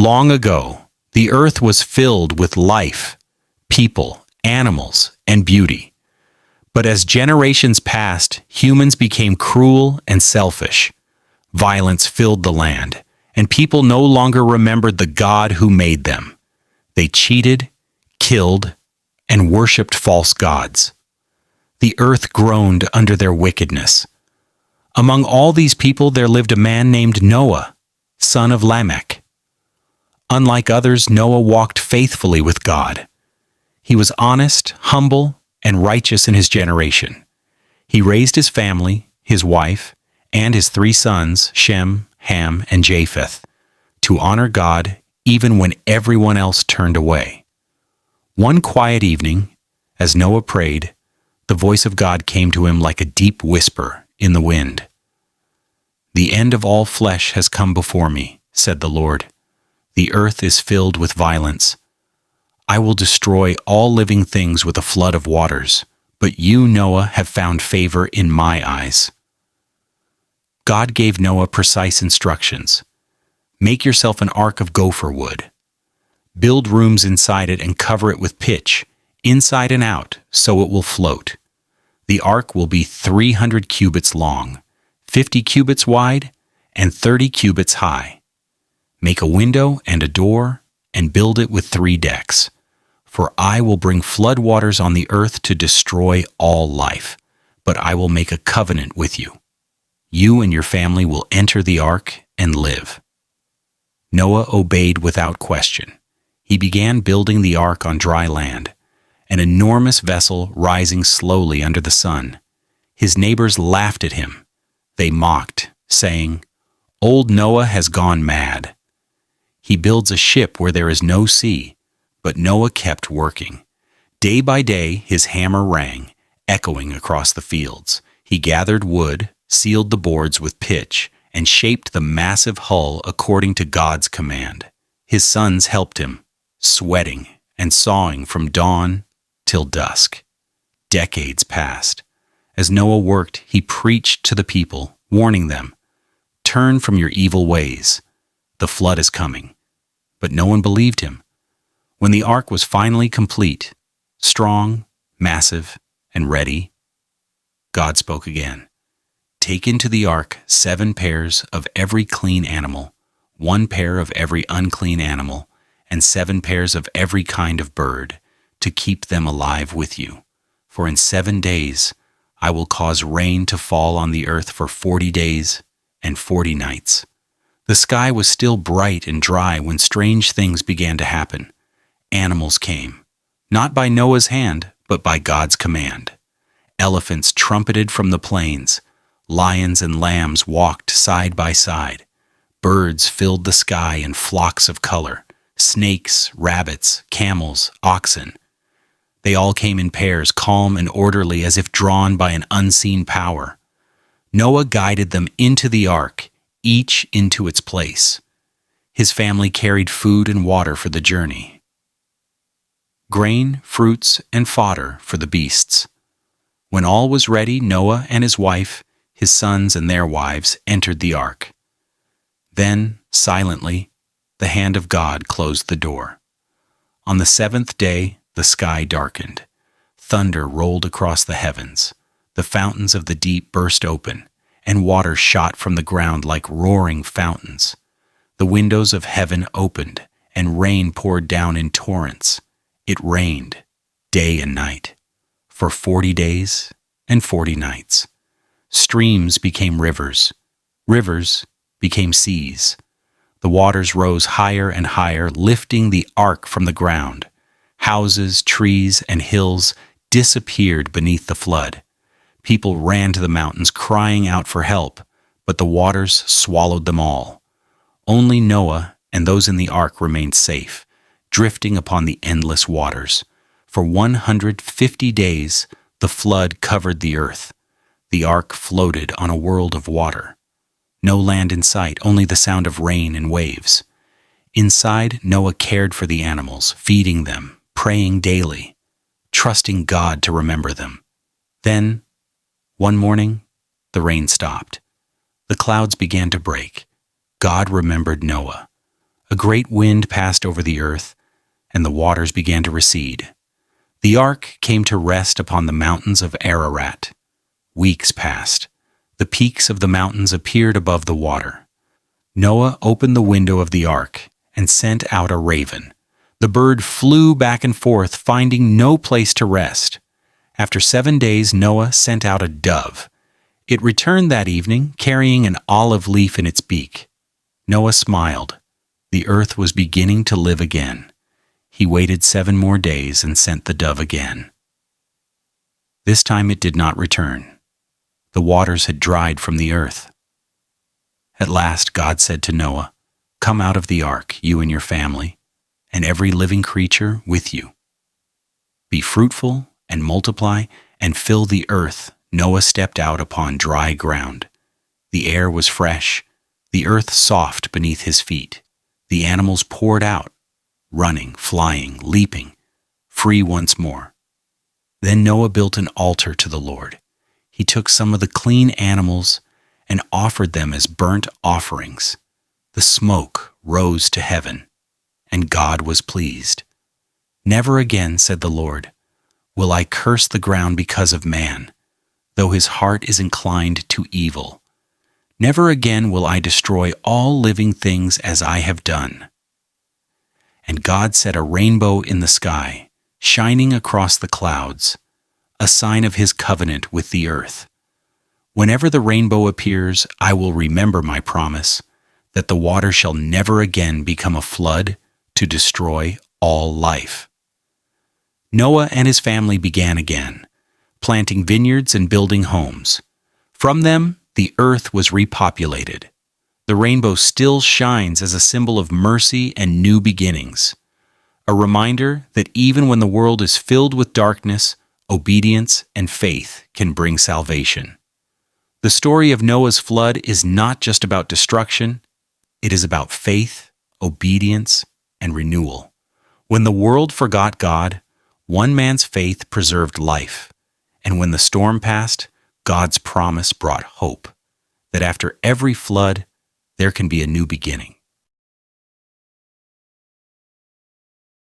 Long ago, the earth was filled with life, people, animals, and beauty. But as generations passed, humans became cruel and selfish. Violence filled the land, and people no longer remembered the God who made them. They cheated, killed, and worshipped false gods. The earth groaned under their wickedness. Among all these people there lived a man named Noah, son of Lamech. Unlike others, Noah walked faithfully with God. He was honest, humble, and righteous in his generation. He raised his family, his wife, and his 3 sons, Shem, Ham, and Japheth, to honor God even when everyone else turned away. One quiet evening, as Noah prayed, the voice of God came to him like a deep whisper in the wind. "The end of all flesh has come before me," said the Lord. "The earth is filled with violence. I will destroy all living things with a flood of waters, but you, Noah, have found favor in my eyes." God gave Noah precise instructions. Make yourself an ark of gopher wood. Build rooms inside it and cover it with pitch, inside and out, so it will float. The ark will be 300 cubits long, 50 cubits wide, and 30 cubits high. Make a window and a door, and build it with 3 decks. For I will bring floodwaters on the earth to destroy all life, but I will make a covenant with you. You and your family will enter the ark and live. Noah obeyed without question. He began building the ark on dry land, an enormous vessel rising slowly under the sun. His neighbors laughed at him. They mocked, saying, "Old Noah has gone mad. He builds a ship where there is no sea." But Noah kept working. Day by day his hammer rang, echoing across the fields. He gathered wood, sealed the boards with pitch, and shaped the massive hull according to God's command. His sons helped him, sweating and sawing from dawn till dusk. Decades passed. As Noah worked, he preached to the people, warning them, "Turn from your evil ways. The flood is coming." But no one believed him. When the ark was finally complete, strong, massive, and ready, God spoke again. "Take into the ark 7 pairs of every clean animal, 1 pair of every unclean animal, and 7 pairs of every kind of bird, to keep them alive with you. For in 7 days I will cause rain to fall on the earth for 40 days and 40 nights. The sky was still bright and dry when strange things began to happen. Animals came, not by Noah's hand, but by God's command. Elephants trumpeted from the plains. Lions and lambs walked side by side. Birds filled the sky in flocks of color. Snakes, rabbits, camels, oxen. They all came in pairs, calm and orderly as if drawn by an unseen power. Noah guided them into the ark, each into its place. His family carried food and water for the journey. Grain, fruits, and fodder for the beasts. When all was ready, Noah and his wife, his sons and their wives, entered the ark. Then, silently, the hand of God closed the door. On the 7th day, the sky darkened. Thunder rolled across the heavens. The fountains of the deep burst open, and water shot from the ground like roaring fountains. The windows of heaven opened, and rain poured down in torrents. It rained, day and night, for 40 days and 40 nights. Streams became rivers. Rivers became seas. The waters rose higher and higher, lifting the ark from the ground. Houses, trees, and hills disappeared beneath the flood. People ran to the mountains, crying out for help, but the waters swallowed them all. Only Noah and those in the ark remained safe, drifting upon the endless waters. For 150 days, the flood covered the earth. The ark floated on a world of water. No land in sight, only the sound of rain and waves. Inside, Noah cared for the animals, feeding them, praying daily, trusting God to remember them. Then, one morning, the rain stopped. The clouds began to break. God remembered Noah. A great wind passed over the earth, and the waters began to recede. The ark came to rest upon the mountains of Ararat. Weeks passed. The peaks of the mountains appeared above the water. Noah opened the window of the ark and sent out a raven. The bird flew back and forth, finding no place to rest. After 7 days, Noah sent out a dove. It returned that evening, carrying an olive leaf in its beak. Noah smiled. The earth was beginning to live again. He waited 7 more days and sent the dove again. This time it did not return. The waters had dried from the earth. At last God said to Noah, "Come out of the ark, you and your family, and every living creature with you. Be fruitful and multiply and fill the earth." Noah stepped out upon dry ground. The air was fresh, the earth soft beneath his feet. The animals poured out, running, flying, leaping, free once more. Then Noah built an altar to the Lord. He took some of the clean animals and offered them as burnt offerings. The smoke rose to heaven, and God was pleased. "Never again," said the Lord, "will I curse the ground because of man, though his heart is inclined to evil. Never again will I destroy all living things as I have done." And God set a rainbow in the sky, shining across the clouds, a sign of his covenant with the earth. Whenever the rainbow appears, I will remember my promise that the water shall never again become a flood to destroy all life. Noah and his family began again, planting vineyards and building homes. From them, the earth was repopulated. The rainbow still shines as a symbol of mercy and new beginnings, a reminder that even when the world is filled with darkness, obedience and faith can bring salvation. The story of Noah's flood is not just about destruction, it is about faith, obedience, and renewal. When the world forgot God, one man's faith preserved life. And when the storm passed, God's promise brought hope that after every flood, there can be a new beginning.